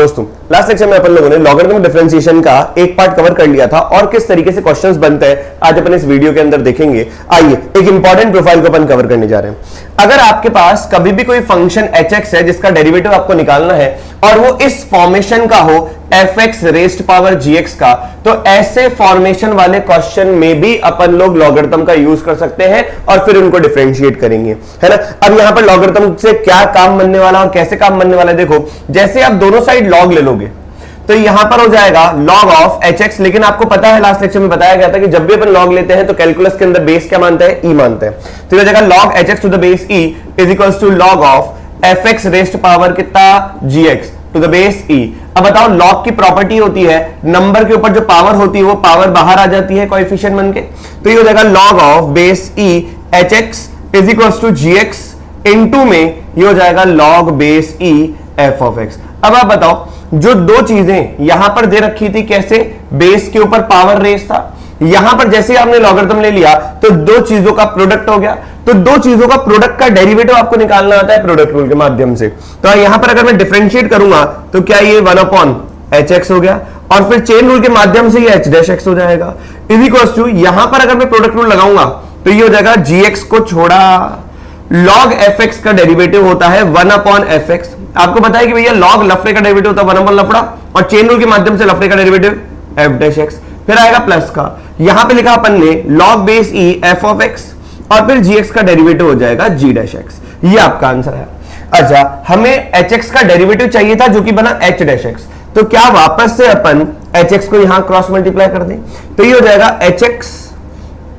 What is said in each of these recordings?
दोस्तों last lecture में अपन लोगों ने लॉगरिथम डिफरेंशिएशन का एक पार्ट कवर कर लिया था और किस तरीके से क्वेश्चंस बनते हैं आज अपन इस वीडियो के अंदर देखेंगे। आइए एक इंपॉर्टेंट प्रोफाइल को अपन कवर करने जा रहे हैं। अगर आपके पास कभी भी कोई फंक्शन hx है जिसका डेरिवेटिव आपको निकालना है और वो इस फॉर्मेशन का हो fx रेज्ड पावर gx का, तो ऐसे फॉर्मेशन वाले क्वेश्चन में भी अपन लोग लॉगरिथम का यूज कर सकते हैं और फिर उनको डिफरेंशिएट करेंगे, है ना। अब यहां पर लॉगरिथम से क्या काम बनने वाला और कैसे काम बनने वाला है, देखो जैसे आप दोनों साइड लॉग ले लोगे तो यहां पर हो जाएगा log ऑफ hx। लेकिन आपको पता है लास्ट लेक्चर में बताया गया था कि जब भी अपन लॉग लेते हैं तो कैलकुलस के अंदर बेस क्या मानते हैं, e मानते हैं। तो ये हो जाएगा log hx to the base e is equals to log of fx raised power कितना gx to the base e। अब बताओ लॉग की प्रॉपर्टी होती है नंबर के ऊपर जो पावर होती है वो पावर बाहर आ जाती है कोएफिशिएंट बन के। तो ये हो जाएगा log of base e hx is equals to gx into में ये हो जाएगा log base e f of x। अब आप बताओ जो दो चीजें यहां पर दे रखी थी, कैसे बेस के ऊपर पावर रेस था, यहां पर जैसे आपने लॉगरिथम ले लिया तो दो चीजों का प्रोडक्ट हो गया। तो दो चीजों का प्रोडक्ट का डेरिवेटिव आपको निकालना आता है प्रोडक्ट रूल के माध्यम से। तो यहां पर अगर मैं डिफरेंशिएट करूंगा तो क्या ये 1 अपॉन hx हो गया और फिर चेन रूल के माध्यम से ये h डैश x हो जाएगा इज इक्वल्स टू, यहां पर अगर मैं प्रोडक्ट रूल लगाऊंगा तो ये हो जाएगा gx को छोड़ा log fx का डेरिवेटिव होता है 1 अपॉन fx। आपको पता है कि भैया log लफड़े का डेरिवेटिव होता है 1 अपॉन लफड़ा और चेन रूल के माध्यम से लफड़े का डेरिवेटिव f डैश x। फिर आएगा प्लस का, यहां पे लिखा अपन ने log base e f of x और फिर gx का डेरिवेटिव हो जाएगा g डैश x। ये आपका आंसर है। अच्छा, हमें hx का डेरिवेटिव चाहिए था जो कि बना h डैश x। तो क्या वापस से अपन hx को यहां क्रॉस मल्टीप्लाई कर दें तो ये हो जाएगा hx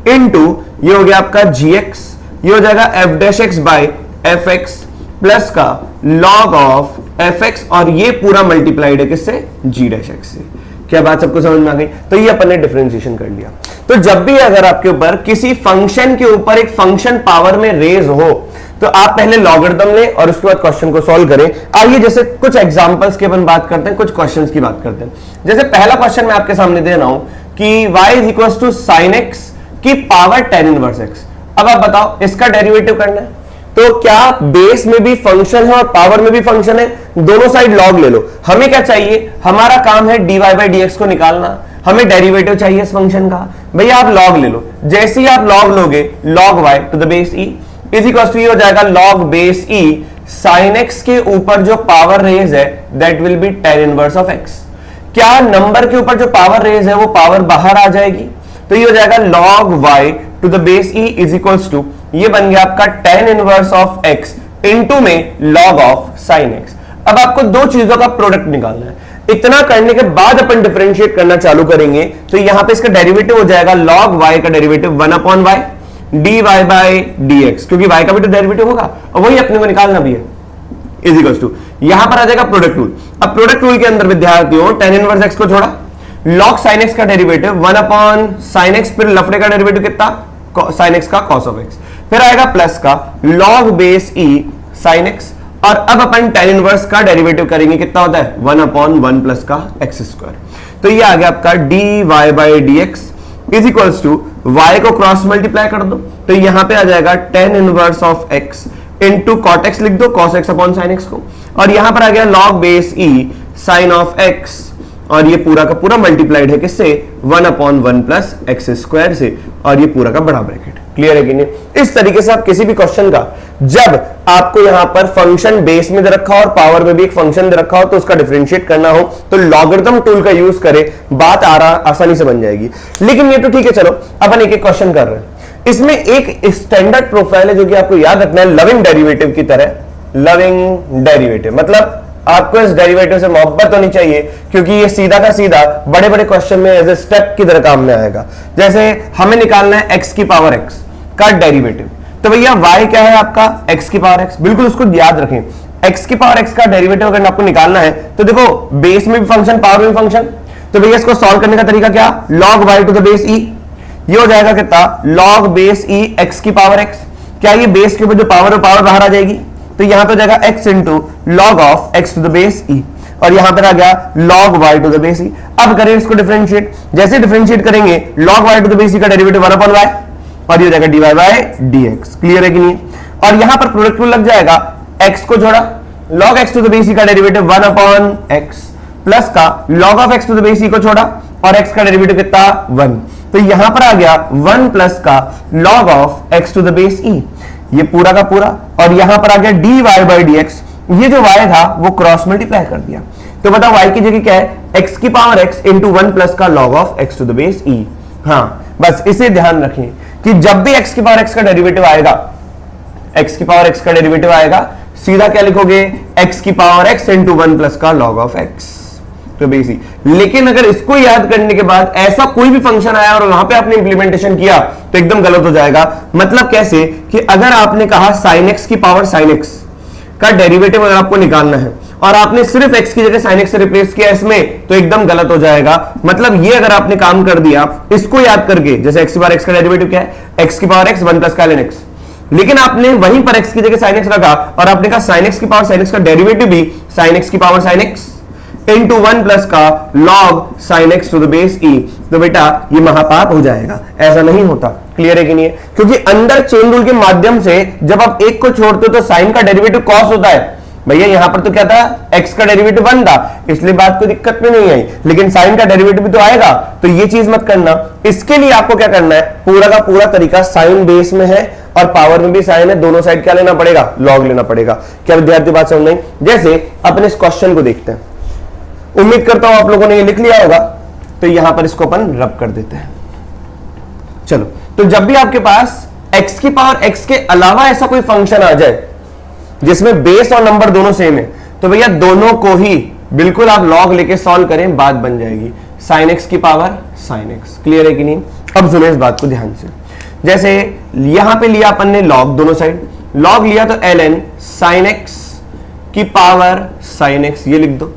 इंटू ये हो गया आपका gx, ये हो जाएगा f dash x by F x plus का log ऑफ एफ एक्स और ये पूरा मल्टीप्लाइड है किससे, g डैश x से। क्या बात सबको समझ में आ गई। तो ये अपन ने डिफरेंशिएशन कर लिया। तो जब भी अगर आपके ऊपर किसी फंक्शन के ऊपर एक फंक्शन पावर में रेज हो तो आप पहले लॉगरिथम लें और उसके बाद क्वेश्चन को सॉल्व करें। आइए जैसे कुछ एग्जांपल्स की अपन बात करते हैं, कुछ क्वेश्चंस की बात करते हैं। जैसे पहला क्वेश्चन मैं आपके सामने दे रहा हूं कि y is equal to sine x की पावर tan इनवर्स x। अब आप बताओ इसका डेरिवेटिव करना है तो क्या बेस में भी फंक्शन है और पावर में भी फंक्शन है, दोनों साइड लॉग ले लो। हमें क्या चाहिए, हमारा काम है dy बाई dx को निकालना, हमें डेरिवेटिव चाहिए इस फंक्शन का। भैया आप लॉग ले लो, जैसे ही आप लॉग लोगे log y to the base e is equal to ये हो जाएगा log base e sine x के ऊपर जो पावर रेज है that will be tan inverse of x। क्या नंबर के ऊपर जो पावर रेज है वो पावर बाहर आ जाएगी तो ये हो जाएगा log y to the base e is equals to ये बन गया आपका tan inverse of x into में log ऑफ sin x। अब आपको दो चीजों का प्रोडक्ट निकालना है। इतना करने के बाद अपन डिफरेंशिएट करना चालू करेंगे तो यहां पे इसका डेरिवेटिव हो जाएगा log y का derivative 1 upon y dy by dx, क्योंकि y का भी तो डेरिवेटिव होगा और वही अपने को निकालना भी है इज इक्वल्स टू यहां पर आ जाएगा प्रोडक्ट रूल। अब प्रोडक्ट रूल के अंदर विद्यार्थियों tan इनवर्स x को छोड़ा log sin x का डेरिवेटिव 1 अपॉन sin x, फिर लफड़े का डेरिवेटिव कितना sin x का cos ऑफ x, फिर आएगा प्लस का log base e sin x और अब अपन tan इनवर्स का डेरिवेटिव करेंगे कितना होता है 1 अपॉन 1 प्लस का x स्क्वायर। तो ये आ गया आपका dy by dx is equals to y को क्रॉस मल्टीप्लाई कर दो तो यहां पे आ जाएगा tan inverse of x into cot x लिख दो cos x upon sin x को और यहां पर आ गया log base e sin of x और ये पूरा का पूरा मल्टीप्लाइड है किससे 1 अपॉन 1 प्लस एक्स स्क्वायर से और ये पूरा का बड़ा ब्रैकेट। क्लियर है कि नहीं। इस तरीके से आप किसी भी क्वेश्चन का जब आपको यहां पर फंक्शन बेस में दे रखा हो और पावर में भी एक फंक्शन दे रखा हो तो उसका डिफरेंशिएट करना हो तो लॉगरिथम टूल का यूज करें, बात आसानी से बन जाएगी। लेकिन ये तो ठीक है, चलो अपन एक एक क्वेश्चन कर रहे हैं। इसमें एक स्टैंडर्ड प्रोफाइल है जो कि आपको याद रखना है लविंग डेरिवेटिव की तरह। लविंग डेरिवेटिव मतलब आपको इस डेरिवेटिव से मोहब्बत होनी चाहिए क्योंकि ये सीधा का सीधा बड़े बड़े क्वेश्चन में एज ए स्टेप की तरह काम में आएगा। जैसे हमें निकालना है x की पावर x का डेरिवेटिव, तो भैया y क्या है आपका x की पावर x, बिल्कुल उसको याद रखें। x की पावर x का डेरिवेटिव अगर आपको निकालना है तो देखो बेस में भी फंक्शन पावर में भी फंक्शन, तो भैया इसको सॉल्व करने का तरीका क्या, log y to the base e ये हो जाएगा कितना log बेस e x की पावर x। क्या ये बेस के ऊपर जो पावर है पावर बाहर आ जाएगी तो यहां पे जाएगा x into log of x to the base e और यहां पर आ गया log y to the base e। अब करें इसको डिफरेंशिएट, जैसे डिफरेंशिएट करेंगे log y to the base e का डेरिवेटिव 1 अपॉन y और ये हो जाएगा dy बाय dx। क्लियर है कि नहीं। और यहां पर प्रोडक्ट रूल लग जाएगा x को जोड़ा log x to the base e का डेरिवेटिव 1 अपॉन x प्लस का log of x to the base e को छोड़ा और x का डेरिवेटिव कितना 1, तो यहां पर आ गया 1 प्लस का log of x to the base e, ये पूरा का पूरा, और यहां पर आ गया dy बाई dx, ये जो y था वो क्रॉस मल्टीप्लाई कर दिया, तो बताओ y की जगह क्या है, x की पावर x इंटू 1 प्लस का log of x to the base e। हाँ, बस इसे ध्यान रखें कि जब भी x की पावर x का डेरिवेटिव आएगा, x की पावर x का डेरिवेटिव आएगा, सीधा क्या लिखोगे, x की पावर x इंटू 1 प्लस का log ऑफ x तो बेसी। लेकिन अगर इसको याद करने के बाद ऐसा कोई भी फंक्शन आया और वहां पे आपने इंप्लीमेंटेशन किया तो एकदम गलत हो जाएगा। मतलब कैसे कि अगर आपने कहा sin x की पावर sin x का डेरिवेटिव अगर आपको निकालना है और आपने सिर्फ x की जगह sin x से रिप्लेस किया इसमें, तो एकदम गलत हो जाएगा। मतलब ये अगर आपने काम कर दिया इसको याद करके, जैसे x की पावर x का डेरिवेटिव क्या है, x की पावर x 1 प्लस का ln x, लेकिन आपने वहीं पर x की जगह sin x रखा और आपने कहा sin x की पावर sin x का डेरिवेटिव भी sin x की power sin x into 1 plus का log sin x to the base e, तो बेटा ये महापाप हो जाएगा, ऐसा नहीं होता। क्लियर है कि नहीं है? क्योंकि अंदर चेन रूल के माध्यम से जब आप एक को छोड़ते हो तो साइन का डेरिवेटिव cos होता है। भैया यहां पर तो क्या था, x का डेरिवेटिव 1 था, इसलिए बात कोई दिक्कत में नहीं आई, लेकिन साइन का डेरिवेटिव भी तो आएगा, तो ये चीज मत करना। इसके लिए आपको क्या करना है, पूरा का पूरा तरीका साइन बेस में है और पावर में भी साइन है, दोनों साइड क्या लेना पड़ेगा, लॉग लेना पड़ेगा। क्या विद्यार्थी बात समझ नहीं? जैसे अपने इस क्वेश्चन को देखते हैं, उम्मीद करता हूं आप लोगों ने ये लिख लिया होगा, तो यहां पर इसको अपन रब कर देते हैं। चलो, तो जब भी आपके पास x की पावर x के अलावा ऐसा कोई फंक्शन आ जाए जिसमें बेस और नंबर दोनों सेम है, तो भैया दोनों को ही बिल्कुल आप लॉग लेके सॉल्व करें, बात बन जाएगी sin x की पावर sin x। क्लियर है कि नहीं? अब सुने इस बात को ध्यान से। जैसे यहां पे लिया अपन ने लॉग, दोनों साइड लॉग लिया तो ln sin x की पावर sin x, ये लिख दो।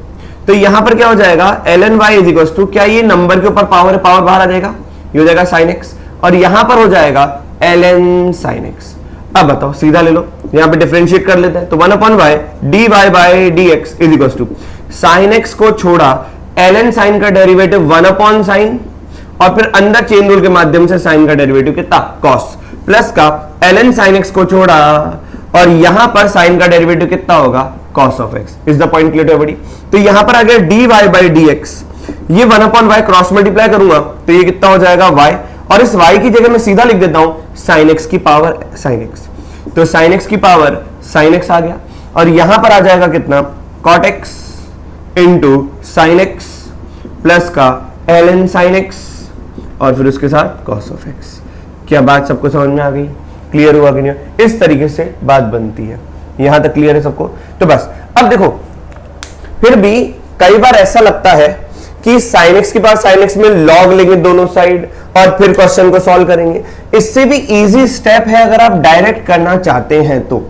तो यहां पर क्या हो जाएगा, ln y is equal to, क्या ये नंबर के ऊपर पावर है, पावर बाहर आ जाएगा, ये हो जाएगा sin x, और यहां पर हो जाएगा ln sin x। अब बताओ, सीधा ले लो, यहां पे डिफरेंशिएट कर लेते हैं, तो 1 upon y dy by dx is equal to sin x को छोड़ा ln sin का डेरिवेटिव 1 अपॉन sin, और फिर अंदर चेन रूल के माध्यम से sin का डेरिवेटिव कितना, cos, प्लस का ln sin x को छोड़ा और यहां पर sin का डेरिवेटिव कितना होगा, cos of x। Is the point clear to everybody? तो यहां पर आ गया dy बाई dx, ये 1 अपॉन y क्रॉस मल्टीप्लाई करूंगा तो ये कितना हो जाएगा y, और इस y की जगह मैं सीधा लिख देता हूं sin x की पावर sin x, तो sin x की पावर sin x आ गया, और यहां पर आ जाएगा कितना, cot x into sin x plus का ln sin x और फिर उसके साथ cos ऑफ x। क्या बात सबको समझ में आ गई? क्लियर हुआ कि नहीं? इस तरीके से बात बनती है। यहां तक क्लियर है सबको? तो बस अब देखो, फिर भी कई बार ऐसा लगता है कि sin x के पास sin x में log लेंगे दोनों साइड और फिर क्वेश्चन को सॉल्व करेंगे। इससे भी इजी स्टेप है अगर आप डायरेक्ट करना चाहते हैं तो।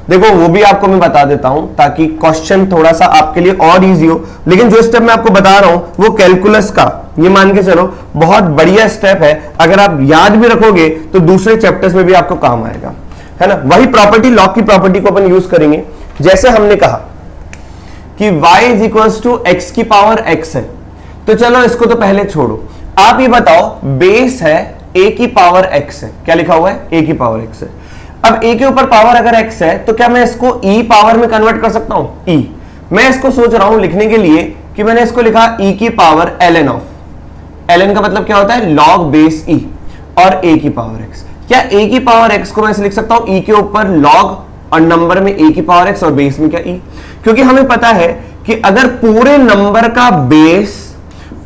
देखो वो भी आपको मैं बता देता हूं ताकि क्वेश्चन थोड़ा सा आपके लिए और इजी हो, लेकिन जो स्टेप मैं आपको बता रहा हूं वो कैलकुलस का, ये मान के चलो बहुत बढ़िया स्टेप है। अगर आप याद भी रखोगे तो दूसरे चैप्टर्स में भी आपको काम आएगा, है ना। वही प्रॉपर्टी, लॉग की प्रॉपर्टी को अपन यूज करेंगे। जैसे हमने कहा कि y is equal to x की पावर x है, तो चलो इसको तो पहले छोड़ो, आप ये बताओ बेस है a की पावर x है, क्या लिखा हुआ है, a की पावर x है। अब a के ऊपर पावर अगर x है तो क्या मैं इसको e पावर में कन्वर्ट कर सकता हूं, e। मैं इसको सोच रहा हूं लिखने के लिए कि मैंने इसको लिखा e की पावर ln ऑफ, ln का मतलब क्या होता है, log बेस e, और a की पावर x। क्या a की पावर x को मैं ऐसे लिख सकता हूं, e के ऊपर log और नंबर में a की पावर x और बेस में क्या e, क्योंकि हमें पता है कि अगर पूरे नंबर का बेस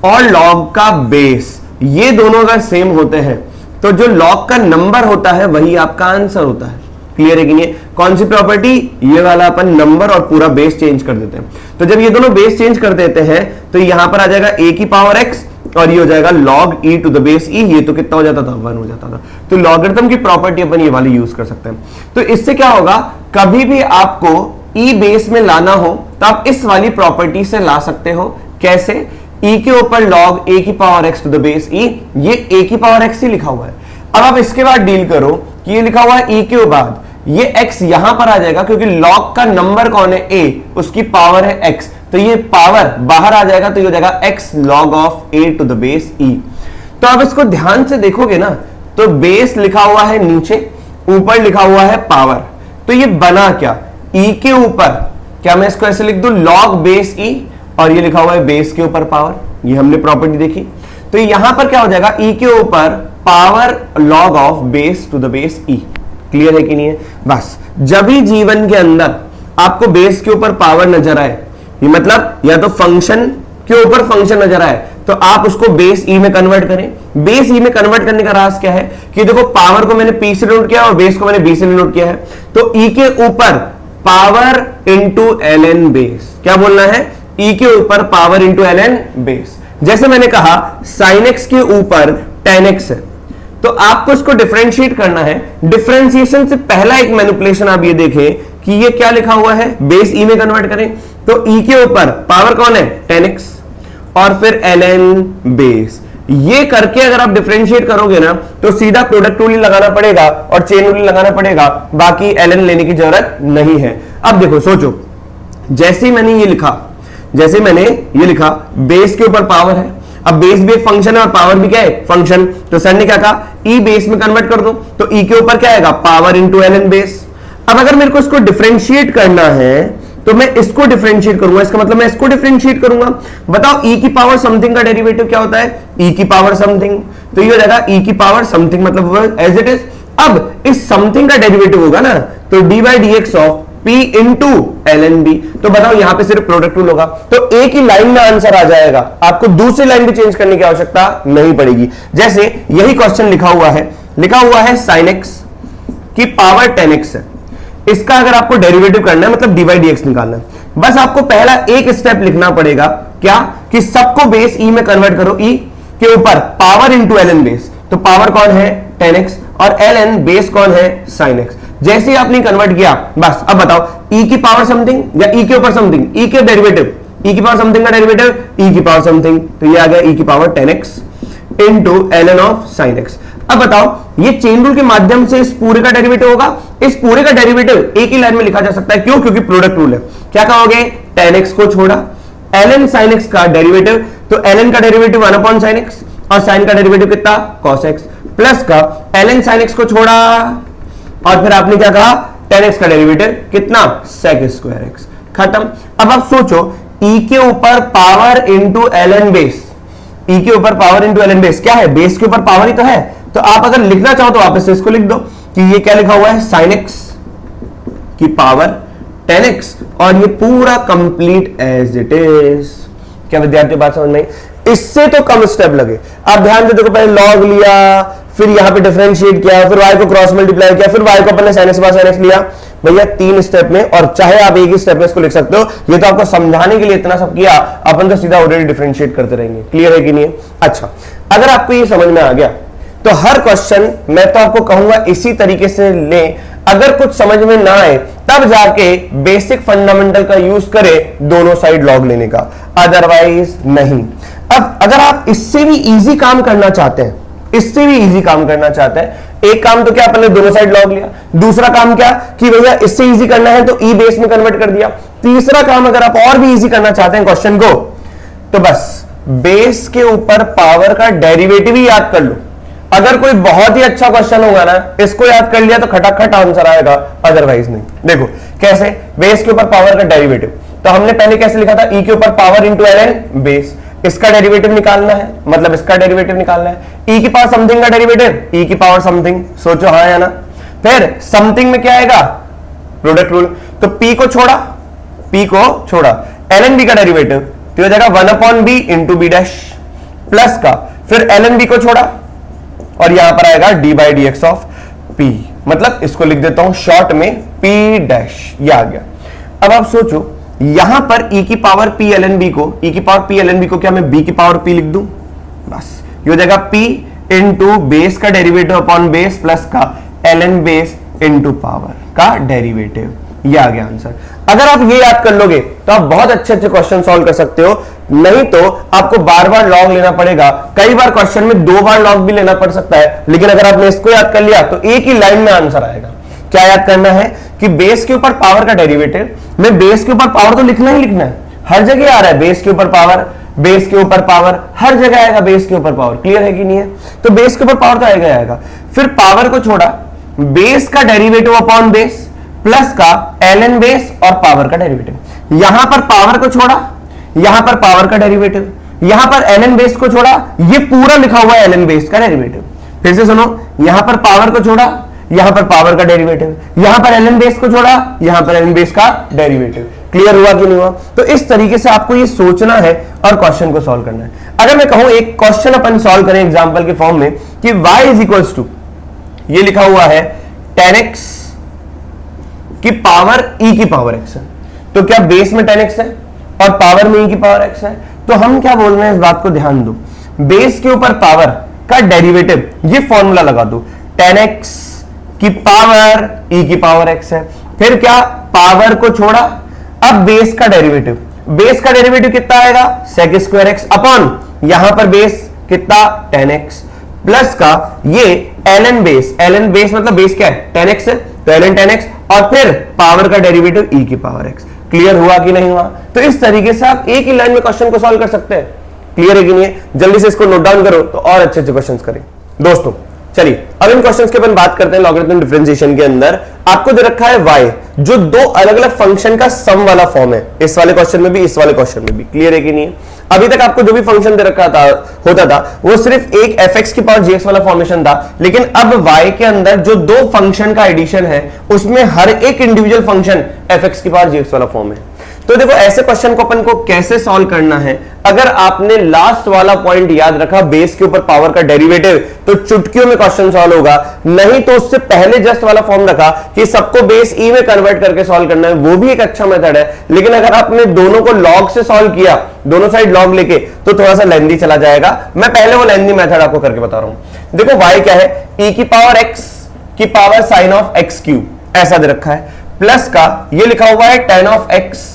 और log का बेस ये दोनों अगर सेम होते हैं तो जो log का नंबर होता है वही आपका आंसर होता है। क्लियर है कि नहीं? कौन सी प्रॉपर्टी, ये वाला अपन नंबर और पूरा बेस चेंज कर देते हैं। तो जब ये दोनों बेस चेंज कर देते हैं तो यहां पर आ जाएगा a की पावर x और ये हो जाएगा log e to the base e, ये तो कितना हो जाता था, 1 हो जाता था। तो लॉगरिथम की प्रॉपर्टी अपन ये वाली यूज कर सकते हैं। तो इससे क्या होगा, कभी भी आपको e बेस में लाना हो तो आप इस वाली प्रॉपर्टी से ला सकते हो। कैसे, e के ऊपर log a की power x to the base e, ये a की पावर x ही लिखा हुआ है। अब आप इसके बाद डील करो कि ये लिखा हुआ है e के बाद, ये x यहां पर आ जाएगा क्योंकि log का नंबर कौन है, a, उसकी पावर है x, तो ये पावर बाहर आ जाएगा तो ये हो जाएगा x log of a to the base e। तो आप इसको ध्यान से देखोगे ना तो बेस लिखा हुआ है नीचे, ऊपर लिखा हुआ है पावर, तो ये बना क्या, e के ऊपर, क्या मैं इसको ऐसे लिख दूं log बेस e और ये लिखा हुआ है बेस के ऊपर पावर, ये हमने प्रॉपर्टी देखी। तो यहां पर क्या हो जाएगा, ई के ऊपर power log of base to the base e. Clear है कि नहीं है? बस जब ही जीवन के अंदर आपको बेस के ऊपर पावर नजर आए, ये मतलब या तो फंक्शन के ऊपर फंक्शन नजर आए, तो आप उसको बेस ई में कन्वर्ट करें। बेस ई में कन्वर्ट करने का राज क्या है कि देखो पावर को मैंने पी से नोट किया और बेस को मैंने बी से नोट किया है, तो ई के ऊपर power into l n base. क्या बोलना है? ई के ऊपर power into l n base. जैसे मैंने कहा साइन एक्स के ऊपर टेन एक्स है, तो आपको इसको डिफरेंशिएट करना है। डिफरेंशिएशन से पहला एक मैनिपुलेशन आप ये देखें कि ये क्या लिखा हुआ है, बेस ई में कन्वर्ट करें, तो ई के ऊपर पावर कौन है, 10x, और फिर ln बेस। ये करके अगर आप डिफरेंशिएट करोगे ना तो सीधा प्रोडक्ट रूल लगाना पड़ेगा और चेन रूल लगाना पड़ेगा, बाकी ln लेने की जरूरत नहीं है। अब देखो सोचो, जैसे मैंने ये लिखा बेस के ऊपर पावर है, अब बेस भी एक फंक्शन है और पावर भी क्या है, फंक्शन। तो सर ने क्या कहा, ई बेस में कन्वर्ट कर दो, तो ई के ऊपर क्या आएगा, पावर इंटू ln बेस। अब अगर मेरे को इसको डिफरेंशिएट करना है तो मैं इसको डिफरेंशिएट करूंगा, इसका मतलब मैं इसको डिफरेंशिएट करूंगा। बताओ ई की पावर समथिंग का डेरिवेटिव क्या होता है, ई की पावर समथिंग। तो ये हो जाएगा ई की पावर समथिंग, मतलब एज इट इज। अब इस समथिंग का डेरिवेटिव होगा ना, तो d by d x of p into l n b. तो बताओ यहां पे सिर्फ प्रोडक्ट रूल होगा, तो एक ही लाइन में आंसर आ जाएगा, आपको दूसरी लाइन भी चेंज करने की आवश्यकता नहीं पड़ेगी। जैसे यही क्वेश्चन लिखा हुआ है साइन एक्स की पावर 10x है, इसका अगर आपको डेरिवेटिव करना है, मतलब डी बाई डी एक्स निकालना है, बस आपको पहला एक स्टेप लिखना पड़ेगा, क्या कि सबको बेस ई में कन्वर्ट करो, ई के ऊपर power into l n base. तो पावर कौन है 10x और एल एन बेस कौन है sin x। जैसे ही आपने कन्वर्ट किया, बस अब बताओ ई की पावर समथिंग या ई के ऊपर समथिंग, ई के डेरिवेटिव, ई की पावर समथिंग का डेरिवेटिव ई की पावर समथिंग, तो ये आ गया ई की power 10x into l n of sin x। अब बताओ ये चेन रूल के माध्यम से इस पूरे का डेरिवेटिव होगा, इस पूरे का डेरिवेटिव एक ही लाइन में लिखा जा सकता है, क्यों, क्योंकि प्रोडक्ट रूल है। क्या कहोगे, tan x को छोड़ा ln sin x का डेरिवेटिव, तो ln का डेरिवेटिव 1 अपॉन sin x और sin का डेरिवेटिव कितना cos x, प्लस का ln sin x को छोड़ा और फिर आपने क्या कहा tan x का डेरिवेटिव कितना sec स्क्वायर x। खत्म। अब आप सोचो e के ऊपर पावर इंटू ln बेस, ई के ऊपर पावर इंटू एल बेस क्या है, बेस के ऊपर पावर ही तो है। तो आप अगर लिखना चाहो तो वापस से इसको लिख दो कि ये क्या लिखा हुआ है, साइन एक्स की पावर 10x और ये पूरा कंप्लीट एज इट इज। क्या विद्यार्थी बात समझ में? इससे तो कम स्टेप लगे। आप ध्यान से देखो, पहले लॉग लिया, फिर यहां पे डिफरेंशिएट किया, फिर y को क्रॉस मल्टीप्लाई किया, फिर y को अपने sin x by sin x लिया। भैया 3 स्टेप में, और चाहे आप एक ही स्टेप में इसको लिख सकते हो। ये तो आपको समझाने के लिए इतना सब किया, अपन तो सीधा ऑलरेडी डिफरेंशिएट करते रहेंगे। क्लियर है कि नहीं? अच्छा, अगर आपको ये समझ में आ गया तो हर क्वेश्चन मैं तो आपको कहूंगा इसी तरीके से ले। अगर कुछ समझ में ना आए तब जाके बेसिक फंडामेंटल का यूज करें दोनों साइड लॉग लेने का, अदरवाइज नहीं। अब अगर आप इससे भी इजी काम करना चाहते हैं, एक काम तो क्या, अपन ने दोनों साइड लॉग लिया। दूसरा काम क्या कि भैया इससे इजी करना है तो ई बेस में कन्वर्ट कर दिया। तीसरा काम अगर आप और भी इजी करना चाहते हैं क्वेश्चन को, तो बस बेस के ऊपर पावर का डेरिवेटिव ही याद कर लो। अगर कोई बहुत ही अच्छा क्वेश्चन होगा ना, इसको याद कर लिया तो खटाखट आंसर आएगा, अदरवाइज नहीं। देखो कैसे, बेस के ऊपर पावर का डेरिवेटिव, तो हमने पहले कैसे लिखा था, ई के ऊपर power into l n base. इसका डेरिवेटिव निकालना है, मतलब इसका डेरिवेटिव निकालना है। ई की पावर समथिंग का डेरिवेटिव, ई की पावर समथिंग, सोचो हाँ या ना। फिर समथिंग में क्या आएगा, प्रोडक्ट रूल, तो पी को छोड़ा एल एन बी का डेरिवेटिव, तो हो जाएगा 1 upon b into b dash, plus का फिर एल एन बी को छोड़ा और यहां पर आएगा D by d x of P, मतलब इसको लिख देता हूं शॉर्ट में पी डैश, ये आ गया। अब आप सोचो यहां पर ई की power p l n b को क्या मैं बी की पावर पी लिख दूं, बस ये हो जाएगा पी इंटू बेस का डेरिवेटिव अपॉन बेस प्लस का l n base into power का डेरिवेटिव, ये आ गया आंसर। अगर आप ये याद कर लोगे तो आप बहुत अच्छे क्वेश्चन सॉल्व कर सकते हो, नहीं तो आपको बार बार लॉग लेना पड़ेगा। कई बार क्वेश्चन में 2 बार लॉग भी लेना पड़ सकता है, लेकिन अगर आपने इसको याद कर लिया तो एक ही लाइन में आंसर आएगा। क्या याद करना है कि बेस के ऊपर पावर का डेरिवेटिव, मैं बेस के ऊपर पावर तो लिखना ही लिखना है, हर जगह आ रहा है बेस के ऊपर पावर, हर जगह आएगा बेस के ऊपर पावर। क्लियर है कि नहीं है? तो बेस के ऊपर पावर तो आएगा। फिर पावर को छोड़ा, बेस का डेरिवेटिव अपॉन बेस प्लस का एल एन बेस और पावर का डेरिवेटिव। यहां पर पावर को छोड़ा, यहां पर पावर का डेरिवेटिव, यहां पर ln बेस को छोड़ा, ये पूरा लिखा हुआ है ln बेस का डेरिवेटिव। फिर से सुनो, यहां पर पावर को छोड़ा, यहां पर पावर का डेरिवेटिव, यहां पर ln बेस को छोड़ा, यहां पर ln बेस का डेरिवेटिव। क्लियर हुआ कि नहीं हुआ? तो इस तरीके से आपको ये सोचना है और क्वेश्चन को सॉल्व करना है। अगर मैं कहूं एक क्वेश्चन अपन सॉल्व करें एग्जांपल के फॉर्म में कि y इज इक्वल्स टू, ये लिखा हुआ है tan x की पावर e की पावर x है, तो क्या बेस में tan x है और पावर में e की पावर x है? तो हम क्या बोल रहे हैं, इस बात को ध्यान दो, बेस के ऊपर पावर का डेरिवेटिव, ये फॉर्मूला लगा दो, tan x की पावर e की पावर x है। फिर क्या, पावर को छोड़ा, अब बेस का डेरिवेटिव, बेस का डेरिवेटिव कितना आएगा, sec स्क्वायर x अपॉन यहां पर बेस कितना tan x प्लस का ये ln बेस, ln बेस मतलब बेस क्या है, tan x है, तो ln tan x और फिर पावर का डेरिवेटिव e की पावर x। क्लियर हुआ कि नहीं हुआ? तो इस तरीके से आप एक ही लाइन में क्वेश्चन को सॉल्व कर सकते हैं। क्लियर है कि नहीं है? जल्दी से इसको नोट डाउन करो तो और अच्छे अच्छे क्वेश्चंस करें। दोस्तों चलिए अब इन क्वेश्चंस के अपन बात करते हैं। लॉगरिथम डिफरेंशिएशन के अंदर आपको दे रखा है y, जो दो अलग अलग फंक्शन का सम वाला फॉर्म है, इस वाले क्वेश्चन में भी, इस वाले क्वेश्चन में भी। क्लियर है कि नहीं है? अभी तक आपको जो भी फंक्शन दे रखा था होता था वो सिर्फ एक fx की पावर gx वाला फॉर्मेशन था, लेकिन अब y के अंदर जो दो फंक्शन का एडिशन है उसमें हर एक इंडिविजुअल फंक्शन fx की पावर gx वाला फॉर्म है। तो देखो ऐसे क्वेश्चन को अपन को कैसे सॉल्व करना है, अगर आपने लास्ट वाला पॉइंट याद रखा, बेस के ऊपर पावर का डेरिवेटिव, तो चुटकियों में क्वेश्चन सॉल्व होगा। नहीं तो उससे पहले जस्ट वाला फॉर्म रखा कि सबको बेस ई में कन्वर्ट करके सॉल्व करना है, वो भी एक अच्छा मेथड है। लेकिन अगर आपने दोनों को लॉग से सॉल्व किया, दोनों साइड लॉग लेके, तो थोड़ा सा लेंथी चला जाएगा। मैं पहले वो लेंथी मेथड आपको करके बता रहा हूं। देखो y क्या है, e की पावर x की power sine of x cube, ऐसा दे रखा है, प्लस का ये लिखा हुआ है tan ऑफ x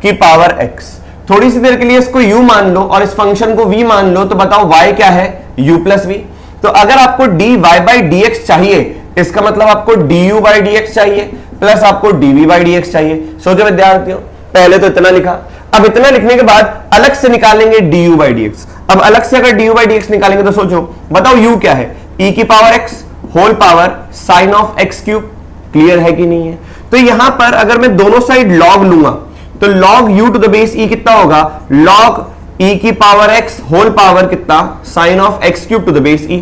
की पावर x। थोड़ी सी देर के लिए इसको u मान लो और इस फंक्शन को v मान लो, तो बताओ y क्या है, u प्लस v। तो अगर आपको dy बाई dx चाहिए, इसका मतलब आपको du बाई dx चाहिए, प्लस आपको dv बाई dx चाहिए। सोचो विद्यार्थियों, पहले तो इतना लिखा, अब इतना लिखने के बाद अलग से निकालेंगे du बाई dx। अब अलग से अगर du बाई dx निकालेंगे तो सोचो, बताओ u क्या है, e की power x whole power sine of x cube. Clear है कि नहीं है? तो यहां पर अगर मैं दोनों साइड लॉग लूंगा तो log u to the base e कितना होगा, log e की पावर x होल पावर कितना, sine of x cube to the base e।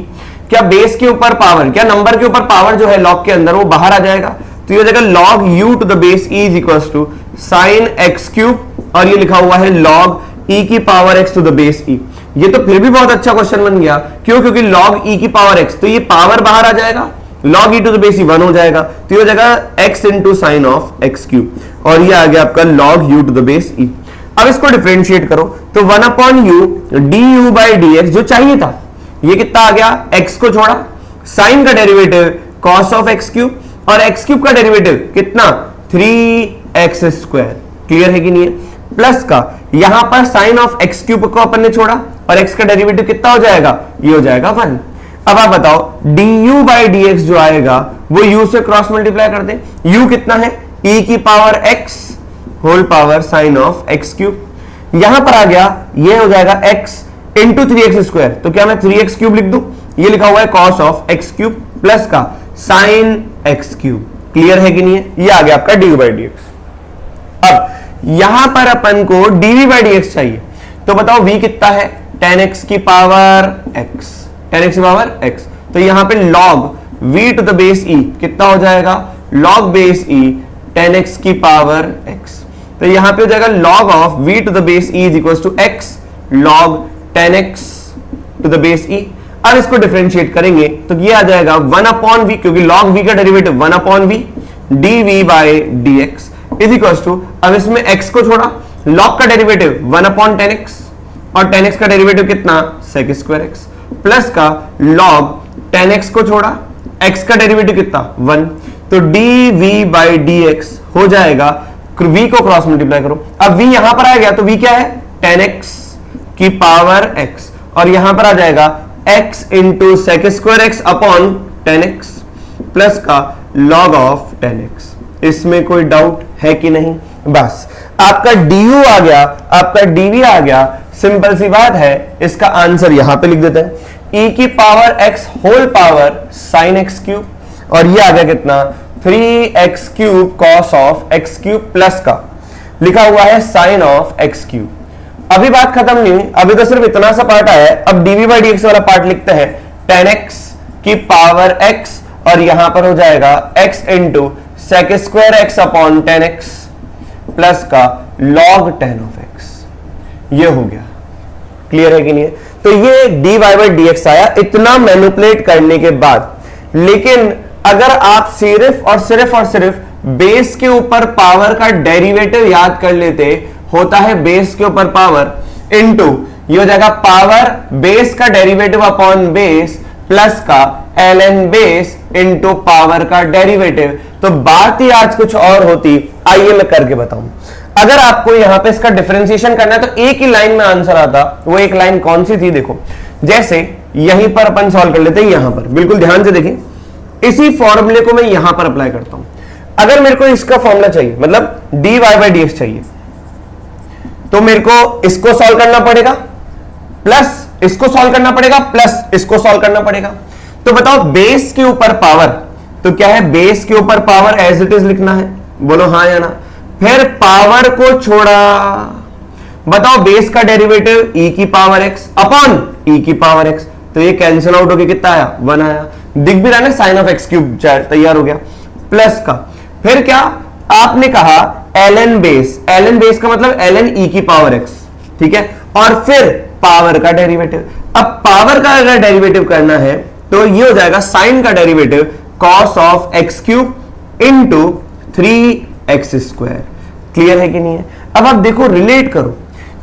क्या बेस के ऊपर पावर, क्या नंबर के ऊपर पावर जो है लॉग के अंदर वो बाहर आ जाएगा, तो ये हो जाएगा log u to the base e is equals to sine x cube, और ये लिखा हुआ है log e की power x to the base e। ये तो फिर भी बहुत अच्छा क्वेश्चन बन गया, क्यों? क्योंकि log e की पावर x, तो ये पावर बाहर आ जाएगा, log e to the base e 1 हो जाएगा, तो ये हो जाएगा x into sine of x cube, और ये आ गया आपका log u to the base e। अब इसको डिफरेंशिएट करो तो 1 upon u du by dx जो चाहिए था, ये कितना आ गया, x को छोड़ा, साइन का derivative cos of x cube, और x क्यूब का डेरिवेटिव कितना, 3x स्क्वायर। क्लियर है कि नहीं है? प्लस का यहां पर साइन ऑफ x क्यूब को अपन ने छोड़ा और x का डेरिवेटिव कितना हो जाएगा, ये हो जाएगा 1। अब आप बताओ du बाई dx जो आएगा वो u से क्रॉस मल्टीप्लाई कर दे, u कितना है, e की power x whole power sine of x cube, यहां पर आ गया, ये हो जाएगा x इंटू 3x स्क्वायर, तो क्या मैं 3x क्यूब लिख दूं, ये लिखा हुआ है cos of x cube plus का साइन x क्यूब। क्लियर है कि नहीं है? ये आ गया आपका du बाई dx। अब यहां पर अपन को dv बाई dx चाहिए, तो बताओ v कितना है, tan x की पावर x, tan x की पावर x, तो यहां पे log v to the base e कितना हो जाएगा, log base e tan x की पावर x, तो यहां पे हो जाएगा log of v to the base e is equals to x log tan x to the base e। अब इसको डिफरेंशिएट करेंगे तो ये आ जाएगा 1 अपॉन v, क्योंकि log v का derivative 1 upon v dv by dx is equals to, अब इसमें x को छोड़ा, log का डेरिवेटिव 1 अपॉन tan x, और tan x का डेरिवेटिव कितना, sec स्क्वायर x, प्लस का log tan x को छोड़ा, x का डेरिवेटिव कितना 1, तो dv बाई dx हो जाएगा, v को क्रॉस मल्टीप्लाई करो, अब v यहां पर आ गया तो v क्या है, tan x की पावर x, और यहां पर आ जाएगा x into sec square x upon tan x plus का log ऑफ tan x। इसमें कोई डाउट है कि नहीं? बस आपका du आ गया, आपका dv आ गया, सिंपल सी बात है, इसका आंसर यहां पे लिख देते हैं, e की power x whole power sine x cube, और ये आ गया कितना, 3x cube cos of x cube plus का लिखा हुआ है साइन ऑफ x क्यूब। अभी बात खत्म नहीं हुई, अभी तो सिर्फ इतना सा पार्ट आया है। अब dv बाई dx वाला पार्ट लिखते हैं 10x की पावर x, और यहां पर हो जाएगा x into sec square x upon 10x plus का log 10 ऑफ x। ये हो गया, क्लियर है कि नहीं है? तो ये dy बाई dx आया इतना मैनिपुलेट करने के बाद। लेकिन अगर आप सिर्फ और सिर्फ बेस के ऊपर पावर का डेरिवेटिव याद कर लेते, होता है बेस के ऊपर पावर इनटू, ये हो जाएगा पावर बेस का डेरिवेटिव अपॉन बेस प्लस का ln बेस इनटू पावर का डेरिवेटिव, तो बात ही आज कुछ और होती। आइए मैं करके बताऊं। अगर आपको यहां पे इसका डिफरेंशिएशन करना है तो एक ही लाइन में आंसर आता। वो एक लाइन कौन सी थी? देखो, जैसे यहीं पर अपन सॉल्व कर लेते हैं, यहां पर बिल्कुल ध्यान से देखें, इसी फॉर्मूले को मैं यहां पर अप्लाई करता हूं। अगर मेरे को इसका फॉर्मूला चाहिए, मतलब dy बाई dx चाहिए, तो मेरे को इसको सॉल्व करना पड़ेगा प्लस इसको सॉल्व करना पड़ेगा प्लस इसको सॉल्व करना पड़ेगा। तो बताओ बेस के ऊपर पावर, तो क्या है? बेस के ऊपर पावर एज इट इज लिखना है, बोलो हाँ या ना। फिर पावर को छोड़ा, बताओ बेस का डेरिवेटिव e की पावर x अपॉन e की पावर x, तो ये कैंसिल आउट होके कितना आया? 1 आया। दिख भी रहा है ना, साइन ऑफ x क्यूब तैयार हो गया, प्लस का। फिर क्या आपने कहा? ln बेस, ln बेस का मतलब ln e की पावर x, ठीक है, और फिर पावर का डेरिवेटिव। अब पावर का अगर डेरिवेटिव करना है तो ये हो जाएगा साइन का derivative cos of x cube into 3x square. Clear है कि नहीं है? अब आप देखो, रिलेट करो,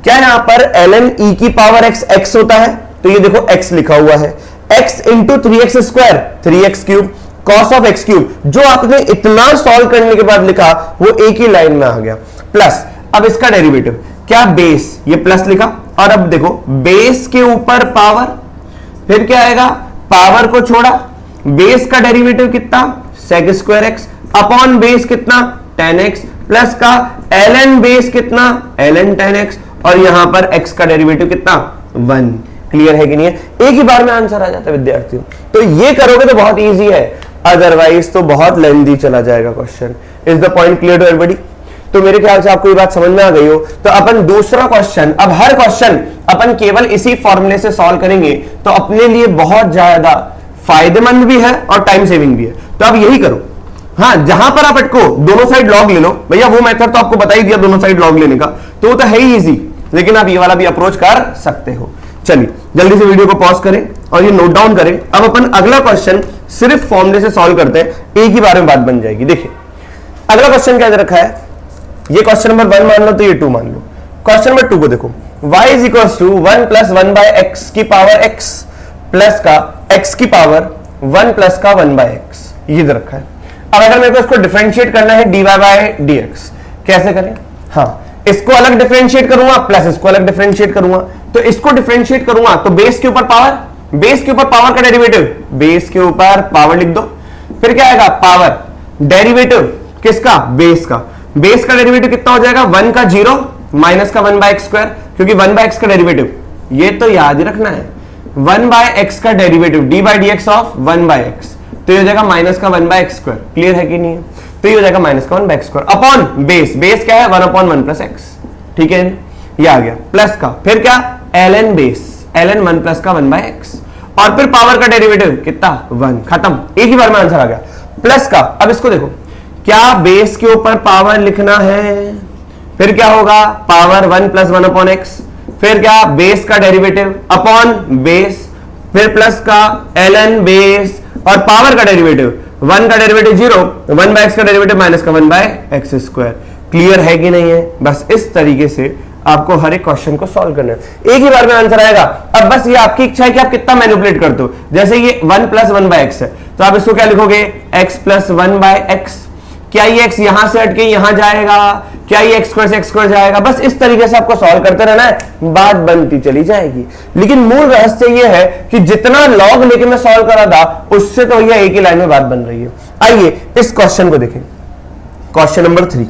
क्या यहां पर ln e की पावर x x होता है, तो ये देखो x लिखा हुआ है, x into 3x square 3x cube cos of x cube, जो आपने इतना सॉल्व करने के बाद लिखा वो एक ही लाइन में आ गया, प्लस अब इसका डेरिवेटिव क्या? बेस, ये प्लस लिखा, और अब देखो बेस के ऊपर पावर, फिर क्या आएगा? पावर को छोड़ा, बेस का डेरिवेटिव कितना? Sec square x upon base कितना? 10x प्लस का ln बेस कितना? ln 10x, और यहां पर x का डेरिवेटिव कितना? 1। क्लियर है कि नहीं है? एक ही बार में आंसर आ जाता है विद्यार्थियों। तो ये करोगे तो बहुत इजी है, अदरवाइज तो बहुत लेंथी चला जाएगा question. Is the point clear to everybody? तो मेरे ख्याल से आपको ये बात समझ में आ गई हो। तो अपन दूसरा क्वेश्चन, अब हर क्वेश्चन अपन केवल इसी फॉर्मूले से सॉल्व करेंगे, तो अपने लिए बहुत ज्यादा फायदेमंद भी है और टाइम सेविंग भी है। तो अब यही करो, हाँ, जहां पर आप अटको दोनों साइड लॉग ले लो। भैया वो मेथड तो आपको बता ही दिया दोनों साइड लॉग लेने का, तो वो तो है ही इजी, लेकिन आप ये वाला भी अप्रोच कर सकते हो। चलिए जल्दी से वीडियो को पॉज करें और ये नोट डाउन करें। अब अपन अगला क्वेश्चन सिर्फ फॉर्मूले से सॉल्व करते हैं, एक ही बार में बात बन जाएगी। देखिए अगला क्वेश्चन क्या दे रखा है, ये क्वेश्चन नंबर 1 मान लो, तो ये 2 मान लो। क्वेश्चन नंबर 2 को देखो, y is equal to 1 plus 1 by x की पावर x प्लस का x की पावर 1 प्लस का 1 बाय एक्स, ये दे रखा है। अब अगर मेरे को इसको डिफरेंशिएट करना है dy बाय dx, कैसे करें? हाँ, इसको अलग डिफरेंशिएट करूंगा प्लस इसको अलग डिफरेंशिएट करूंगा। तो इसको डिफरेंशिएट करूंगा तो बेस के ऊपर पावर, बेस के ऊपर पावर का डेरिवेटिव, बेस के ऊपर पावर लिख दो। फिर क्या आएगा? पावर डेरिवेटिव किसका? बेस का। बेस का डेरिवेटिव कितना हो जाएगा? 1 का 0 माइनस का 1 बाय एक्स स्क्वायर, क्योंकि 1 बाय एक्स का डेरिवेटिव ये तो याद ही रखना है, 1 बाय एक्स का derivative d by d x of 1 by x, तो ये हो जाएगा माइनस का 1 बाय एक्स स्क्वायर। क्लियर है कि नहीं है? तो ये हो जाएगा माइनस का 1 by x square upon base, base क्या है? 1 अपॉन 1 प्लस एक्स, ठीक है, ये आ गया, प्लस का फिर क्या? ln बेस, ln 1 प्लस का 1 बाय एक्स, और फिर पावर का डेरिवेटिव कितना? 1। खत्म, एक ही बार में आंसर आ गया, प्लस का। अब इसको देखो, क्या बेस के ऊपर पावर लिखना है, फिर क्या होगा? पावर 1 प्लस 1 अपॉन एक्स, फिर क्या? बेस का डेरिवेटिव अपॉन बेस, फिर प्लस का ln बेस, और पावर का डेरिवेटिव 1 का डेरिवेटिव 0, 1 बाय एक्स का डेरिवेटिव माइनस का 1 बाय एक्स स्क्वायर। क्लियर है कि नहीं है? बस इस तरीके से आपको हर एक क्वेश्चन को सॉल्व करना है, एक ही बार में आंसर आएगा। अब बस ये आपकी इच्छा है कि आप कितना मैनिपुलेट करते हो। जैसे ये 1 प्लस 1 बाय एक्स है, तो आप इसको क्या लिखोगे? x plus 1 by x. क्या ये x यहां से हटके यहां जाएगा? क्या ये x स्क्वायर से x स्क्वायर जाएगा? बस इस तरीके से आपको सॉल्व करते रहना है, बात बनती चली जाएगी। लेकिन मूल रहस्य ये है कि जितना लॉग लेके मैं सॉल्व करा था, उससे तो ये एक ही लाइन में बात बन रही है। आइए इस क्वेश्चन को देखें, क्वेश्चन नंबर 3।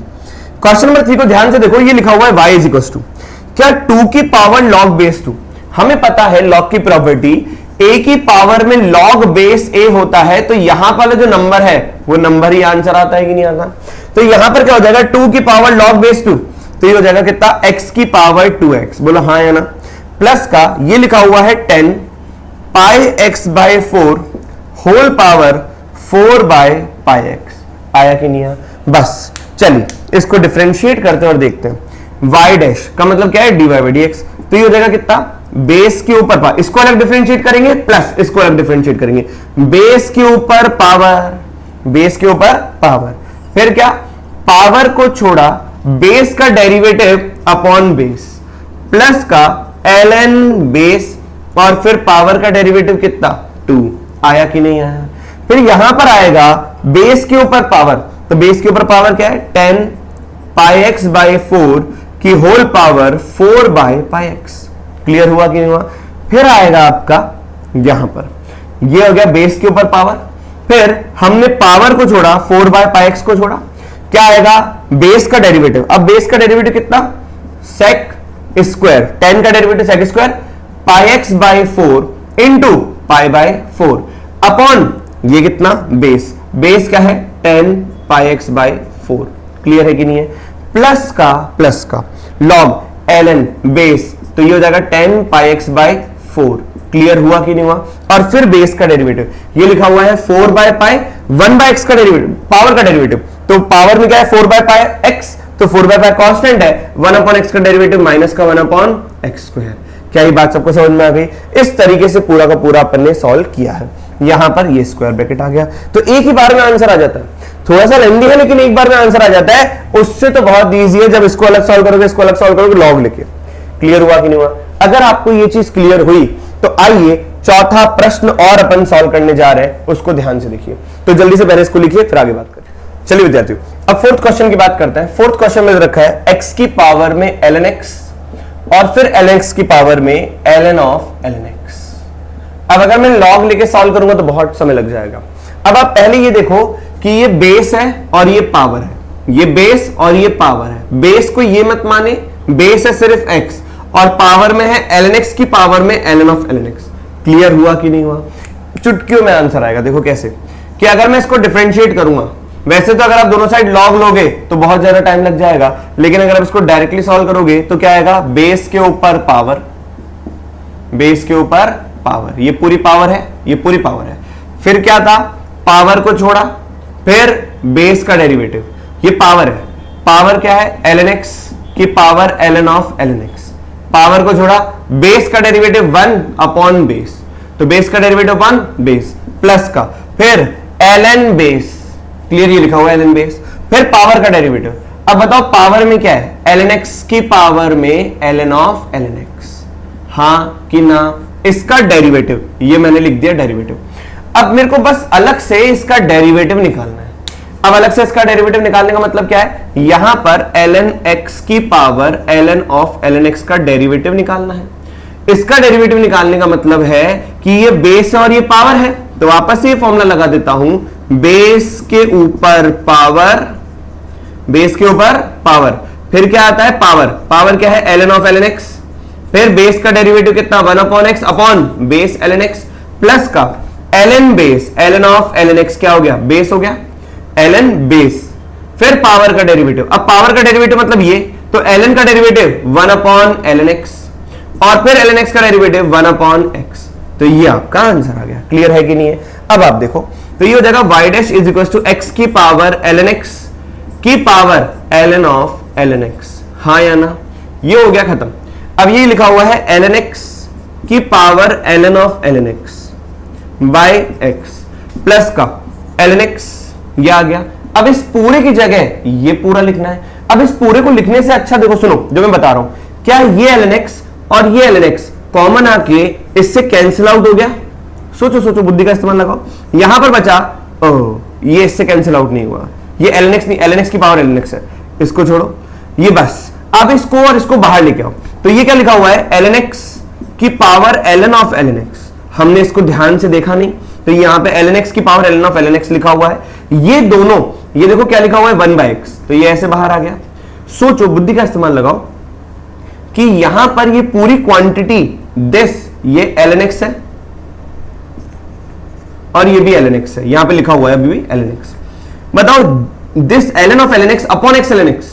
क्वेश्चन नंबर 3 को ध्यान से देखो, ये लिखा हुआ है y इज इक्वल टू क्या 2 की पावर लॉग बेस 2। हमें पता है लॉग की प्रॉपर्टी, a की पावर में log बेस a होता है, तो यहां पर जो नंबर है वो नंबर ही आंसर आता है कि नहीं आता? तो यहां पर क्या हो जाएगा? 2 की पावर log बेस 2, तो ये हो जाएगा कितना, x की पावर 2x, बोलो हाँ या ना। प्लस का ये लिखा हुआ है 10 pi x by 4 whole power 4 by pi x, आया कि नहीं आया? बस चलिए इसको डिफरेंशिएट करते हैं और देखते हैं। y डैश का मतलब क्या है, dy बाई dx, तो ये हो जाएगा कितना, बेस के ऊपर पावर, इसको अलग डिफरेंशिएट करेंगे प्लस इसको अलग डिफरेंशिएट करेंगे, बेस के ऊपर पावर, बेस के ऊपर पावर, फिर क्या, पावर को छोड़ा बेस का डेरिवेटिव अपॉन बेस, प्लस का ln बेस, और फिर पावर का डेरिवेटिव कितना, 2, आया कि नहीं आया? फिर यहां पर आएगा बेस के ऊपर पावर, तो बेस के ऊपर पावर क्या है, 10 पाई एक्स बाई 4 की whole power 4 by pi x. Clear हुआ कि नहीं हुआ? फिर आएगा आपका यहां पर, ये हो गया बेस के ऊपर पावर, फिर हमने पावर को छोड़ा, 4 बाय पाई एक्स को छोड़ा, क्या आएगा, बेस का डेरिवेटिव। अब बेस का डेरिवेटिव कितना, सेक स्क्वायर, 10 का derivative sec square pi x by 4 into pi by 4 upon ये कितना, बेस, बेस क्या है 10 पाई एक्स बाई 4। क्लियर है कि नहीं है? प्लस का लॉग ln बेस, तो ये हो जाएगा 10 पाई एक्स बाई 4। क्लियर हुआ कि नहीं हुआ? और फिर बेस का डेरिवेटिव, ये लिखा हुआ है 4 बाय पाई 1 बाय एक्स का डेरिवेटिव, पावर का डेरिवेटिव, तो पावर में क्या है 4 बाय पाई एक्स, तो 4 बाय पाई कांस्टेंट है, 1 अपॉन एक्स का डेरिवेटिव माइनस का 1 अपॉन एक्स स्क्वायर। क्या ये बात सबको समझ में आ गई? इस तरीके से पूरा का पूरा अपन ने सॉल्व किया है। यहां पर ये स्क्वायर ब्रैकेट आ गया, तो एक ही बार में आंसर आ जाता है। थोड़ा सा लेंदी है लेकिन एक बार में आंसर आ जाता है। उससे तो बहुत इजी है, जब इसको अलग सॉल्व करोगे, इसको अलग सॉल्व करोगे लॉग लेके। क्लियर हुआ कि नहीं हुआ? अगर आपको ये चीज क्लियर हुई तो आइए चौथा प्रश्न और अपन सॉल्व करने जा रहे हैं, उसको ध्यान से देखिए। तो जल्दी से पहले इसको लिखिए फिर आगे बात करें। चलिए विद्यार्थियों, अब फोर्थ क्वेश्चन की बात करते हैं। फोर्थ क्वेश्चन में रखा है x की पावर में ln x और फिर ln की पावर में ln ऑफ ln x। अब अगर मैं लॉग लेके सॉल्व करूंगा तो बहुत समय लग जाएगा। अब आप पहले ये देखो कि ये बेस है और ये पावर है, ये बेस और ये पावर है। बेस को ये मत माने, बेस है सिर्फ x और पावर में है ln x की पावर में ln of ln x। Clear हुआ कि नहीं हुआ? चुटकियों में आंसर आएगा। देखो कैसे, कि अगर मैं इसको डिफरेंशिएट करूंगा, वैसे तो अगर आप दोनों साइड लॉग लोगे तो बहुत ज्यादा टाइम लग जाएगा, लेकिन अगर आप इसको डायरेक्टली सॉल्व करोगे तो क्या आएगा, बेस के ऊपर पावर, बेस के ऊपर पावर, ये पूरी पावर है, ये पूरी पावर है, फिर क्या था, पावर को छोड़ा, फिर बेस का डेरिवेटिव, ये पावर है, पावर क्या है ln x की power ln of ln x, power को छोड़ा, बेस का डेरिवेटिव 1 अपॉन बेस, तो बेस का डेरिवेटिव अपॉन बेस, प्लस का, फिर ln बेस, क्लियर ये लिखा हुआ है ln बेस, फिर पावर का डेरिवेटिव। अब बताओ पावर में क्या है, ln x की पावर में ln ऑफ ln x, हाँ कि ना? इसका डेरिवेटिव, ये मैंने लिख दिया डेरिवेटिव। अब मेरे को बस अलग से इसका डेरिवेटिव निकालना है। अब अलग से इसका डेरिवेटिव निकालने का मतलब क्या है, यहां पर ln x की power ln of ln x का डेरिवेटिव निकालना है। इसका डेरिवेटिव निकालने का मतलब है कि ये बेस है और ये पावर है, तो वापस से ये फॉर्मूला लगा देता हूं, बेस के ऊपर पावर, बेस के ऊपर पावर, फिर क्या आता है पावर, पावर क्या है ln ऑफ ln x, फिर बेस का डेरिवेटिव कितना 1 upon x upon base ln x, plus का ln base, ln of ln x क्या हो गया, बेस हो गया, ln बेस, फिर पावर का डेरिवेटिव। अब पावर का डेरिवेटिव मतलब ये, तो ln का डेरिवेटिव 1 अपॉन ln x और फिर ln x का डेरिवेटिव 1 अपॉन x, तो ये आपका आंसर आ गया। क्लियर है कि नहीं है? अब आप देखो तो ये हो जाएगा y dash is equal to x की पावर ln x की power ln of ln x, हाँ या ना? ये हो गया खत्म। अब ये लिखा हुआ है ln x की power ln of ln x by x plus का ln x, ये आ गया। अब इस पूरे की जगह ये पूरा लिखना है। अब इस पूरे को लिखने से अच्छा देखो, सुनो जो मैं बता रहा हूं, क्या ये ln x और ये ln x कॉमन आके इससे कैंसिल आउट हो गया? सोचो सोचो, बुद्धि का इस्तेमाल लगाओ। यहां पर बचा, ओह ये इससे कैंसिल आउट नहीं हुआ, ये ln x नहीं, ln x की पावर ln x है, इसको छोड़ो, ये बस। अब इसको और इसको बाहर लेके आओ, तो ये क्या लिखा हुआ है ln x की power ln of ln x। हमने इसको ध्यान से देखा नहीं, तो यहां पे ln x की power ln of ln x लिखा हुआ है। ये दोनों, ये देखो क्या लिखा हुआ है 1 बाय x, तो ये ऐसे बाहर आ गया। सोचो, बुद्धि का इस्तेमाल लगाओ कि यहां पर ये पूरी क्वांटिटी दिस, ये ln x है और ये भी ln x है, यहां पे लिखा हुआ है अभी भी ln x। बताओ this ln of ln x upon x ln x,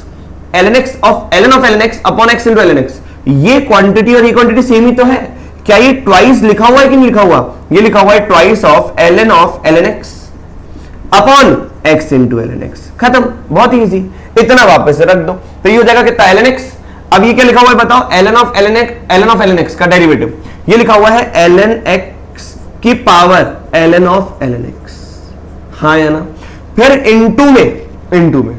ln x of ln x upon x into ln x, ये क्वांटिटी और ये क्वांटिटी सेम ही तो है। क्या ये ट्वाइस लिखा हुआ है कि नहीं लिखा हुआ? ये लिखा हुआ है twice of ln x upon x into ln x, खत्म, बहुत इजी। इतना वापस से रख दो तो ये हो जाएगा कितना ln x। अब ये क्या लिखा हुआ है बताओ? ln ऑफ ln x का डेरिवेटिव, ये लिखा हुआ है ln x की power ln of ln x, हाँ या ना। फिर इनटू में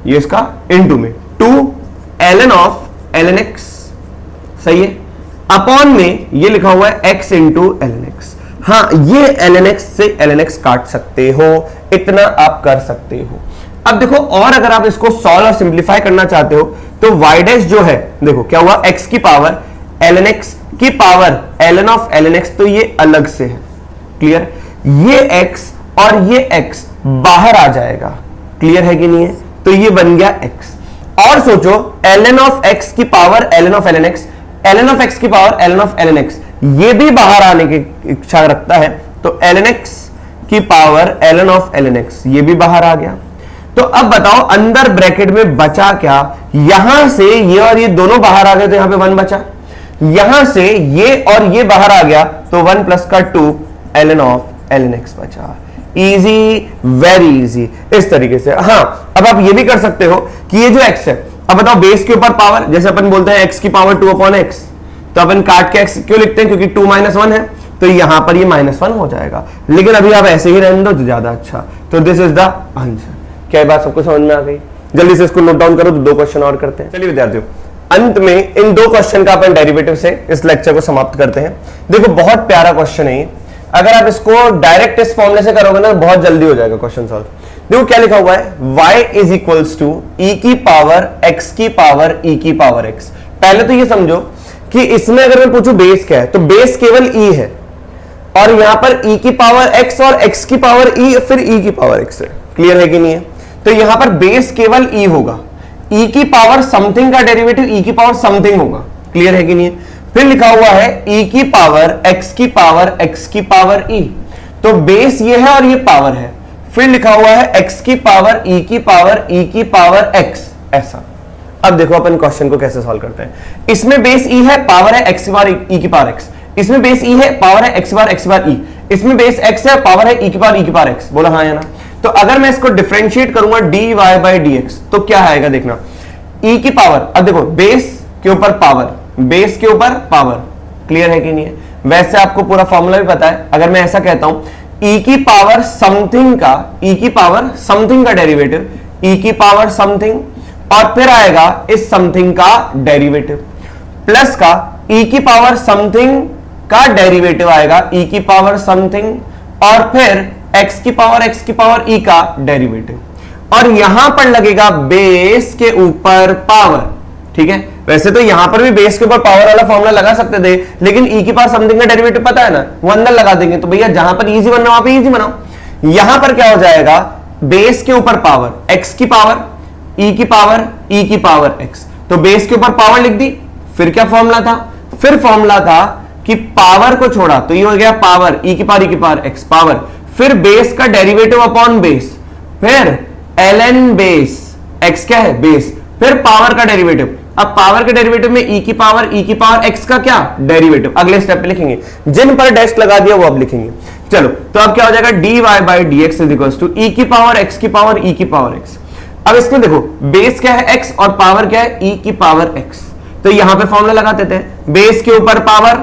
ये इसका इनटू में 2 ln ऑफ ln x, सही है। अपॉन में ये लिखा हुआ है x इंटू ln x, हाँ ये ln x से ln x काट सकते हो, इतना आप कर सकते हो। अब देखो, और अगर आप इसको सॉल्व और सिंप्लीफाई करना चाहते हो तो y डैश जो है, देखो क्या हुआ, x की पावर ln x की power ln of ln x, तो ये अलग से है, क्लियर। ये x और ये x बाहर आ जाएगा, क्लियर है कि नहीं है? तो ये बन गया x। और सोचो ln ऑफ x की power ln of ln x, ln of x की power ln of ln x, ये भी बाहर आने की इच्छा रखता है, तो ln x की power ln of ln x, ये भी बाहर आ गया। तो अब बताओ अंदर ब्रैकेट में बचा क्या? यहां से ये और ये दोनों बाहर आ गए तो यहां पे 1 बचा, यहां से ये और ये बाहर आ गया तो 1 प्लस का 2 ln ऑफ ln x बचा। इजी, वेरी इजी, इस तरीके से। हाँ, अब आप ये भी कर सकते हो कि ये जो x है, अब बताओ बेस के ऊपर पावर, जैसे अपन बोलते हैं x की पावर 2 अपॉन x, तो अपन काट के x क्यों लिखते हैं? क्योंकि 2 - 1 है, तो यहां पर ये -1 हो जाएगा। लेकिन अभी आप ऐसे ही रहने दो तो ज्यादा अच्छा। तो दिस इज द आंसर। क्या बात सबको समझ में आ गई? जल्दी से इसको नोट डाउन करो, तो 2 क्वेश्चन और करते हैं। चलिए विद्यार्थियों, अंत में इन 2 क्वेश्चन का अपन डेरिवेटिव से इस लेक्चर को समाप्त करते हैं। देखो बहुत प्यारा क्वेश्चन है ये, अगर आप इसको डायरेक्ट इस फॉर्मूले से करोगे ना तो बहुत जल्दी हो जाएगा क्वेश्चन सॉल्व। देखो क्या लिखा हुआ है, y is equals to e की पावर x की पावर e की पावर x। पहले तो ये समझो कि इसमें अगर मैं पूछूं बेस क्या है, तो बेस केवल e है, और यहां पर e की पावर x और x की पावर e फिर e की पावर x है, क्लियर है कि नहीं है? तो यहां पर बेस केवल e होगा, e की पावर समथिंग का डेरिवेटिव e की पावर समथिंग होगा, क्लियर है कि नहीं है? फिर लिखा हुआ है e की पावर x की पावर x की पावर e, तो बेस ये है और ये पावर है। फिर लिखा हुआ है x की पावर e की पावर e की पावर x, ऐसा। अब देखो अपन क्वेश्चन को कैसे सॉल्व करते हैं। इसमें बेस e है, पावर है x बार e की पावर x, इसमें बेस e है, पावर है x बार e, इसमें बेस x है, पावर है e की पावर x। बोला हाँ या ना? तो अगर मैं इसको डिफरेंशिएट करूंगा dy बाई dx, तो क्या आएगा देखना, e की पावर, अब देखो बेस के ऊपर पावर, बेस के ऊपर पावर, क्लियर है कि नहीं है? वैसे आपको पूरा फॉर्मूला भी पता है। अगर मैं ऐसा कहता हूं e की पावर समथिंग का, e की पावर समथिंग का डेरिवेटिव, e की पावर समथिंग, और फिर आएगा इस समथिंग का डेरिवेटिव, प्लस का e की पावर समथिंग का डेरिवेटिव आएगा, e की पावर समथिंग, और फिर x की पावर e का डेरिवेटिव, और यहां पर लगेगा बेस के ऊपर पावर, ठीक है? वैसे तो यहां पर भी बेस के ऊपर पावर वाला फॉर्मूला लगा सकते थे, लेकिन e की पावर समथिंग का डेरिवेटिव पता है ना, वो अंदर लगा देंगे। तो भैया जहां पर इजी बनना वहां पे इजी बनाओ। यहां पर क्या हो जाएगा, बेस के ऊपर पावर x की पावर e की पावर x, तो बेस के ऊपर पावर लिख दी। फिर क्या फॉर्मूला था? फिर फॉर्मूला था कि पावर को छोड़ा तो ये हो गया पावर e की पावर x पावर, फिर बेस का डेरिवेटिव अपॉन बेस, फिर ln बेस, x क्या है? बेस, फिर पावर का डेरिवेटिव। अब पावर के डेरिवेटिव में e की पावर x का क्या डेरिवेटिव, अगले स्टेप पे लिखेंगे। जिन पर डैश लगा दिया वो अब लिखेंगे। चलो, तो अब क्या हो जाएगा, dy by dx is equals to e की पावर x की पावर e की पावर x। अब इसमें देखो बेस क्या है x और पावर क्या है e की पावर x, तो यहां पे फॉर्मूला लगा देते हैं, बेस के ऊपर पावर,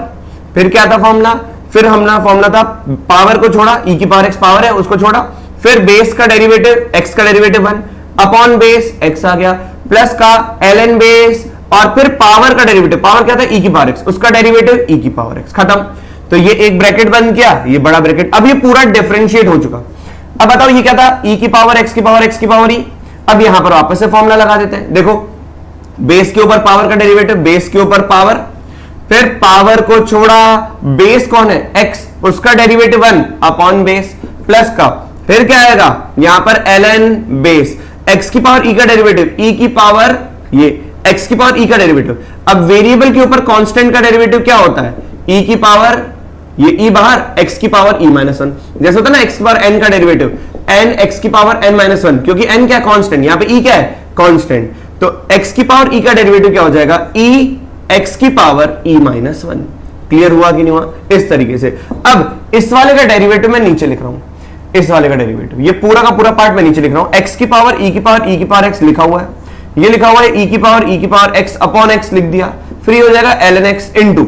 फिर क्या था फॉर्मूला, फिर हमने फॉर्मूला था पावर को छोड़ा, e की पावर x पावर है उसको छोड़ा, फिर बेस का डेरिवेटिव x का डेरिवेटिव 1 अपॉन बेस x आ गया, प्लस का ln बेस, और फिर पावर का डेरिवेटिव, पावर क्या था e की पावर x, उसका डेरिवेटिव e की पावर x, खत्म। तो ये एक ब्रैकेट बन गया, ये बड़ा ब्रैकेट। अब ये पूरा डिफरेंशिएट हो चुका। अब बताओ ये क्या था, e की पावर x की पावर e। अब यहां पर वापस से फॉर्मूला लगा देते हैं। देखो बेस के ऊपर पावर का डेरिवेटिव, बेस के ऊपर पावर, फिर पावर को छोड़ा, बेस कौन है x, उसका डेरिवेटिव 1 अपॉन बेस, प्लस का फिर क्या आएगा यहां पर ln बेस, x की पावर e का डेरिवेटिव, e की पावर ये x की पावर e का डेरिवेटिव। अब वेरिएबल के ऊपर कांस्टेंट का डेरिवेटिव क्या होता है, e की पावर ये e बाहर, x की पावर e माइनस 1, जैसे होता है ना x की पावर n का डेरिवेटिव, n x की पावर n माइनस 1, क्योंकि n क्या कांस्टेंट, यहां पे e क्या है कांस्टेंट, तो x की पावर e का डेरिवेटिव क्या हो जाएगा, e x की पावर e माइनस 1। क्लियर हुआ कि नहीं हुआ? इस तरीके से। अब इस वाले का डेरिवेटिव मैं नीचे लिख रहा हूं, इस वाले का डेरिवेटिव, ये पूरा का पूरा पार्ट मैं नीचे लिख रहा हूं। x की पावर e की पावर x लिखा हुआ है, ये लिखा हुआ है e की पावर x अपॉन x लिख दिया, फिर हो जाएगा ln x इनटू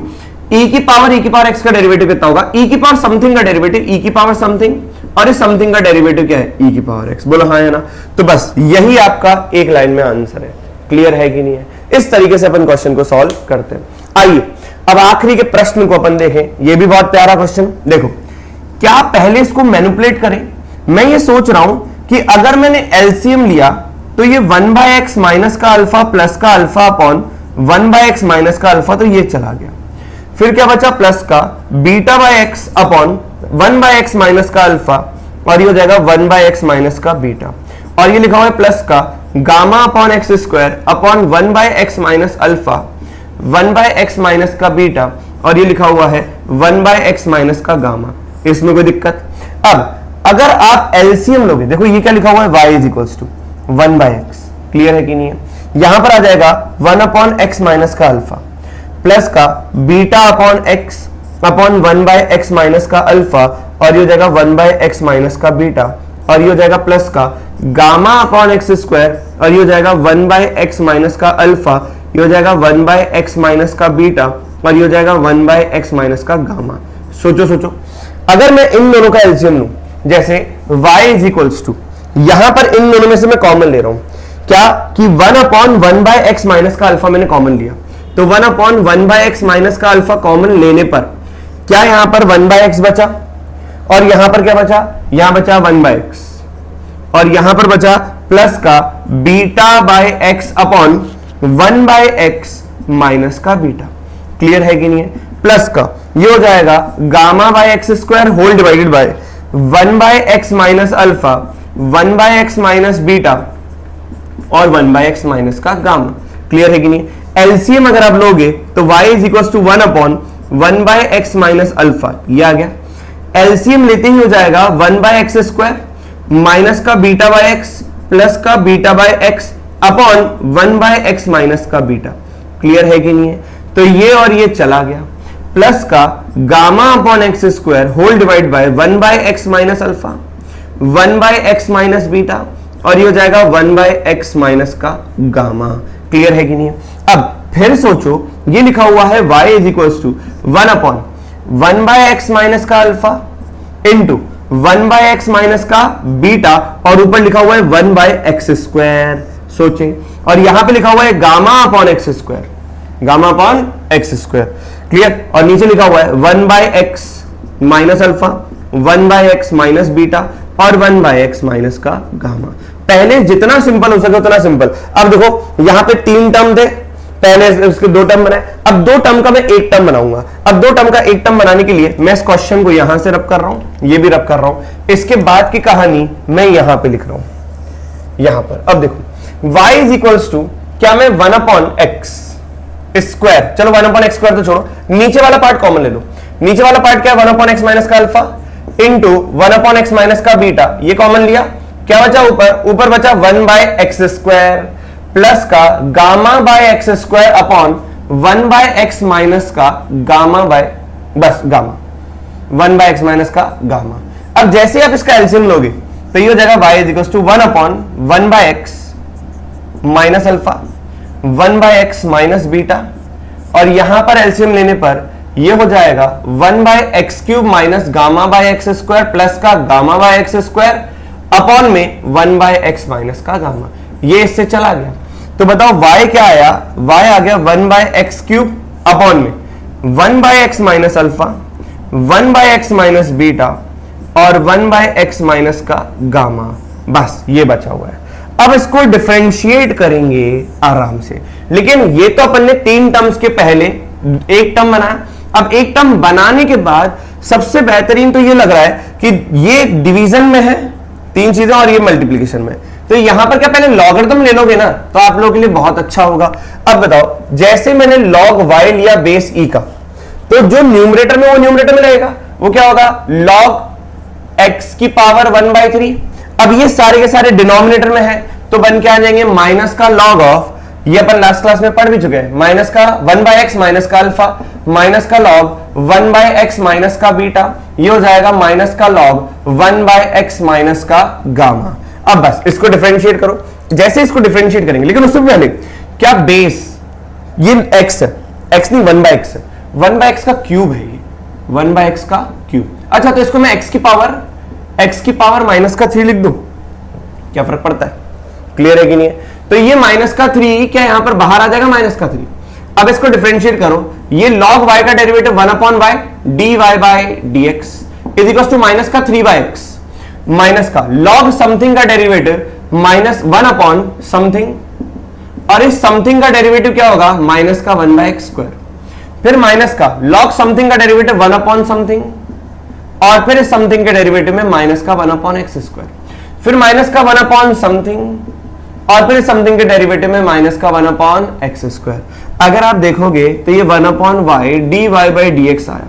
e की पावर x का डेरिवेटिव कितना होगा, e की पावर समथिंग का डेरिवेटिव e की पावर समथिंग, और इस समथिंग का डेरिवेटिव क्या है, e की पावर x। बोलो हाँ है ना? तो बस यही आपका एक लाइन में आंसर है। क्लियर है कि नहीं है? इस तरीके से अपन क्वेश्चन को सॉल्व करते हैं। आइए अब आखिरी के प्रश्न को अपन देखें। ये भी बहुत प्यारा क्वेश्चन। देखो, क्या पहले इसको मैनिपुलेट करें? मैं ये सोच रहा हूं कि अगर मैंने एलसीएम लिया तो ये 1/x माइनस का अल्फा प्लस का अल्फा अपॉन 1/x माइनस का अल्फा, तो ये चला गया। फिर क्या बचा, प्लस का beta by x upon 1/x minus का अल्फा, और ये हो जाएगा 1/x माइनस का बीटा, और ये लिखा हुआ है प्लस का gamma upon x square upon 1/x minus alpha 1/x minus का बीटा, और ये लिखा हुआ है 1/x माइनस का गामा। इसमें कोई दिक्कत? अब अगर आप एलसीएम लोगे, देखो ये क्या लिखा हुआ है, y is equals to 1/x। Clear है कि नहीं है? यहां पर आ जाएगा 1/x माइनस का अल्फा प्लस का beta upon x upon 1/x minus का अल्फा, और ये हो जाएगा 1/x माइनस का बीटा, और ये हो जाएगा प्लस का गामा अपॉन एक्स स्क्वायर, और ये हो जाएगा 1/x माइनस का अल्फा, ये हो जाएगा 1/x माइनस का बीटा, और ये हो जाएगा 1/x माइनस का गामा। सोचो सोचो, अगर मैं इन दोनों का एलसीएम लूं, जैसे y इज इक्वल्स टू, यहां पर इन दोनों में से मैं कॉमन ले रहा हूं, क्या कि 1/1/x माइनस का अल्फा मैंने कॉमन लिया, तो 1/1/x माइनस का अल्फा कॉमन लेने पर क्या यहां पर 1/x बचा, और यहां पर क्या बचा, यहां बचा 1/x, और यहां पर बचा प्लस का beta by x upon 1/x minus का बीटा। क्लियर है कि नहीं है? प्लस का ये हो जाएगा gamma by x square whole divided by 1/x minus alpha 1/x minus beta और 1/x माइनस का गामा। क्लियर है कि नहीं? एलसीएम अगर आप लोगे तो y is equal to 1/1/x minus alpha, ये आ गया। एलसीएम लेते ही हो जाएगा 1/x स्क्वायर माइनस का बीटा बाय एक्स प्लस का beta by x upon 1/x minus का बीटा। क्लियर है कि नहीं है? तो ये और ये चला गया, प्लस का gamma upon x square whole divide by 1/x minus alpha 1/x minus beta, और ये हो जाएगा 1/x माइनस का गामा। क्लियर है कि नहीं है? अब फिर सोचो, ये लिखा हुआ है y is equal to 1/1/x minus का अल्फा इंटू 1/x माइनस का बीटा, और ऊपर लिखा हुआ है 1/x स्क्वायर। सोचें, और यहां पे लिखा हुआ है gamma upon x square, gamma upon x square. Clear? और नीचे लिखा हुआ है 1/x minus alpha 1/x minus beta और 1/x माइनस का गामा। पहले जितना सिंपल हो सके उतना सिंपल। अब देखो यहां पे 3 टर्म थे, पहले उसके 2 टर्म बनाए, अब 2 टर्म का मैं 1 टर्म बनाऊंगा। अब 2 टर्म का 1 टर्म बनाने के लिए मैं इस क्वेश्चन को यहां से रब कर रहा हूं, ये भी रब कर रहा हूं, इसके बाद की कहानी मैं यहां पे लिख रहा हूं यहां पर। अब देखो y इज इक्वल्स टू, क्या मैं 1/x स्क्वायर, चलो 1/x स्क्वायर तो छोड़ो, नीचे वाला पार्ट कॉमन ले लो। नीचे वाला पार्ट क्या है, 1/x माइनस का अल्फा इंटू 1/x माइनस का बीटा, ये कॉमन लिया, क्या बचा ऊपर बचा 1/x स्क्वायर प्लस का gamma by x square upon 1/x minus का गामा बाय, बस गामा 1/x माइनस का गामा। अब जैसे आप इसका एलसीएम लोगे तो ये हो जाएगा y is equal to 1/1/x minus alpha 1/x minus beta, और यहां पर एलसीएम लेने पर ये हो जाएगा 1/x cube minus gamma by x square plus का gamma by x square upon में 1/x माइनस का गामा। ये इससे चला गया, तो बताओ y क्या आया, y आ गया 1/x क्यूब अपॉन में 1/x minus alpha 1/x minus beta और 1/x माइनस का गामा। बस ये बचा हुआ है। अब इसको डिफरेंशिएट करेंगे आराम से, लेकिन ये तो अपन ने 3 टर्म्स के पहले 1 टर्म बनाया। अब 1 टर्म बनाने के बाद सबसे बेहतरीन तो ये लग रहा है कि ये डिवीजन में है 3 चीजें और ये मल्टीप्लीकेशन में, तो यहां पर क्या पहले लॉगरिथम ले लोगे ना तो आप लोगों के लिए बहुत अच्छा होगा। अब बताओ, जैसे मैंने log y लिया बेस e का, तो जो न्यूमरेटर में वो न्यूमरेटर में रहेगा, वो क्या होगा log x की पावर 1/3। अब ये सारे के सारे डिनोमिनेटर में है तो बन के आ जाएंगे माइनस का log ऑफ ये अपन लास्ट क्लास में पढ़ भी चुके हैं, माइनस का 1/x माइनस का अल्फा माइनस का लॉग 1/x माइनस का बीटा, ये हो जाएगा माइनस का लॉग 1/x माइनस का गामा। अब बस इसको डिफरेंशिएट करो। जैसे इसको डिफरेंशिएट करेंगे, लेकिन उससे पहले क्या बेस ये x है, x नहीं 1/x है, 1/x का क्यूब है, ये 1/x का क्यूब। अच्छा तो इसको मैं x की पावर माइनस का 3 लिख दूं, क्या फर्क पड़ता है? क्लियर है कि नहीं है? तो ये माइनस का 3 क्या यहां पर बाहर आ जाएगा माइनस का 3। अब इसको डिफरेंशिएट करो, ये log y का derivative 1/y dy/dx is equal to minus का 3/x माइनस का log समथिंग का डेरिवेटिव माइनस 1 समथिंग, और इस समथिंग का डेरिवेटिव क्या होगा माइनस का 1/x स्क्वायर, फिर माइनस का log समथिंग का डेरिवेटिव 1 समथिंग, और फिर इस समथिंग के डेरिवेटिव में माइनस का 1/x स्क्वायर, फिर माइनस का 1 समथिंग, और फिर इस समथिंग के डेरिवेटिव में माइनस का 1/x स्क्वायर। अगर आप देखोगे तो ये 1/y dy/dx आया,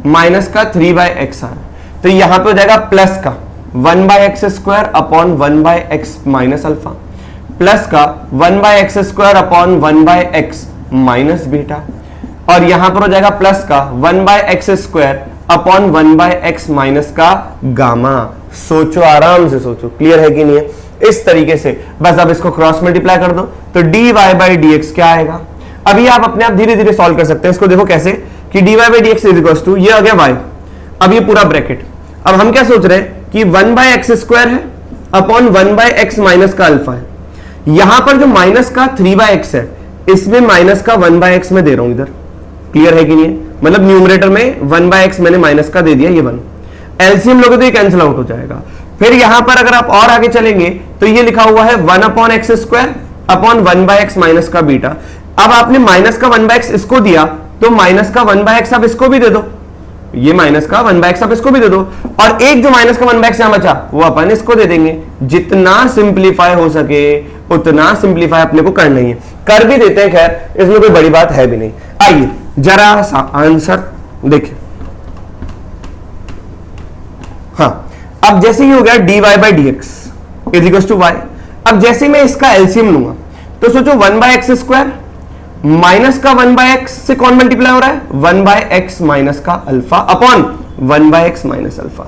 माइनस का 3/x आया, तो यहां पे हो जाएगा प्लस का 1/x square upon 1/x minus alpha, plus का 1/x square upon 1/x minus beta, और यहां पर हो जाएगा प्लस का 1/x square upon 1/x minus का गामा। सोचो, आराम से सोचो, क्लियर है कि नहीं है? इस तरीके से बस अब इसको क्रॉस मल्टीप्लाई कर दो तो dy/dx क्या आएगा। अभी आप अपने आप धीरे धीरे सॉल्व कर सकते हैं इसको। देखो कैसे कि dy/dx इज इक्वल टू ये आ गया y, अब ये पूरा ब्रैकेट। अब हम क्या सोच रहे हैं कि 1/x स्क्वायर है अपॉन 1/x माइनस का अल्फा है, यहां पर जो माइनस का 3/x है इसमें माइनस का 1/x में दे रहा हूं इधर। क्लियर है कि नहीं है? मतलब न्यूमरेटर में 1/x मैंने माइनस का दे दिया, ये 1 एलसीएम लोगे तो ये कैंसिल आउट हो जाएगा। फिर यहां पर अगर आप और आगे चलेंगे तो ये लिखा हुआ है 1/x square upon 1/x minus का बीटा। अब आपने माइनस का 1/x इसको दिया तो माइनस का 1/x आप इसको भी दे दो, ये माइनस का 1/x आप इसको भी दे दो, और एक जो माइनस का 1/x यहां बचा वो अपन इसको दे देंगे। जितना सिंप्लीफाई हो सके उतना सिंप्लीफाई अपने को करना ही है, कर भी देते हैं, खैर इसमें कोई बड़ी बात है भी नहीं। आइए जरा सा आंसर देखिए। हाँ, अब जैसे ही हो गया dy/dx is equal to y, अब जैसे मैं इसका एलसीएम लूंगा तो सोचो 1/x स्क्वायर माइनस का 1/x से कौन मल्टीप्लाई हो रहा है 1/x माइनस का alpha upon 1/x minus alpha.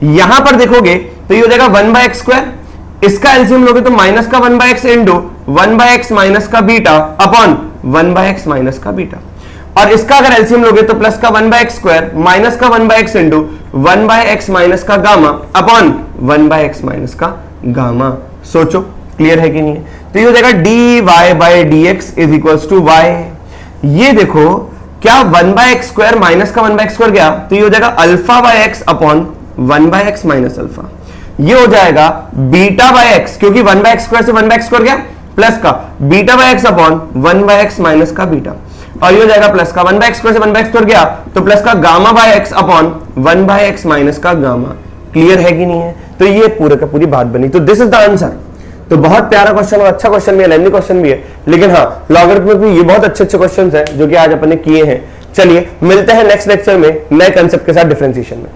यहां पर देखोगे तो ये हो जाएगा 1/x स्क्वायर, इसका एलसीएम लोगे तो माइनस का 1/x इंटू 1/x माइनस का बीटा अपॉन 1/x माइनस का बीटा, और इसका अगर एलसीएम लोगे तो प्लस का 1/x स्क्वायर माइनस का 1/x इंटू 1/x माइनस का गामा अपॉन 1/x माइनस का गामा। सोचो क्लियर है कि नहीं है? तो ये हो जाएगा dy/dx is equals to y। ये देखो क्या 1/x स्क्वायर माइनस का 1/x स्क्वायर गया तो ये हो जाएगा अल्फा/x अपॉन 1/x माइनस अल्फा। ये हो जाएगा बीटा/x, क्योंकि 1/x स्क्वायर से 1/x स्क्वायर गया, प्लस का बीटा/x अपॉन 1/x माइनस का बीटा, और ये हो जाएगा प्लस का 1/x स्क्वायर से 1/x स्क्वायर गया तो प्लस का गामा/x अपॉन 1/x माइनस का गामा। क्लियर है कि नहीं है? तो ये पूरे का पूरी बात बनी। तो दिस इज द आंसर। तो बहुत प्यारा क्वेश्चन और अच्छा क्वेश्चन भी है, लेंथी क्वेश्चन भी है, लेकिन हाँ लॉगरिथम में भी ये बहुत अच्छे अच्छे क्वेश्चन हैं जो कि आज अपन ने किए हैं। चलिए मिलते हैं नेक्स्ट लेक्चर में नए कंसेप्ट के साथ डिफरेंशिएशन में।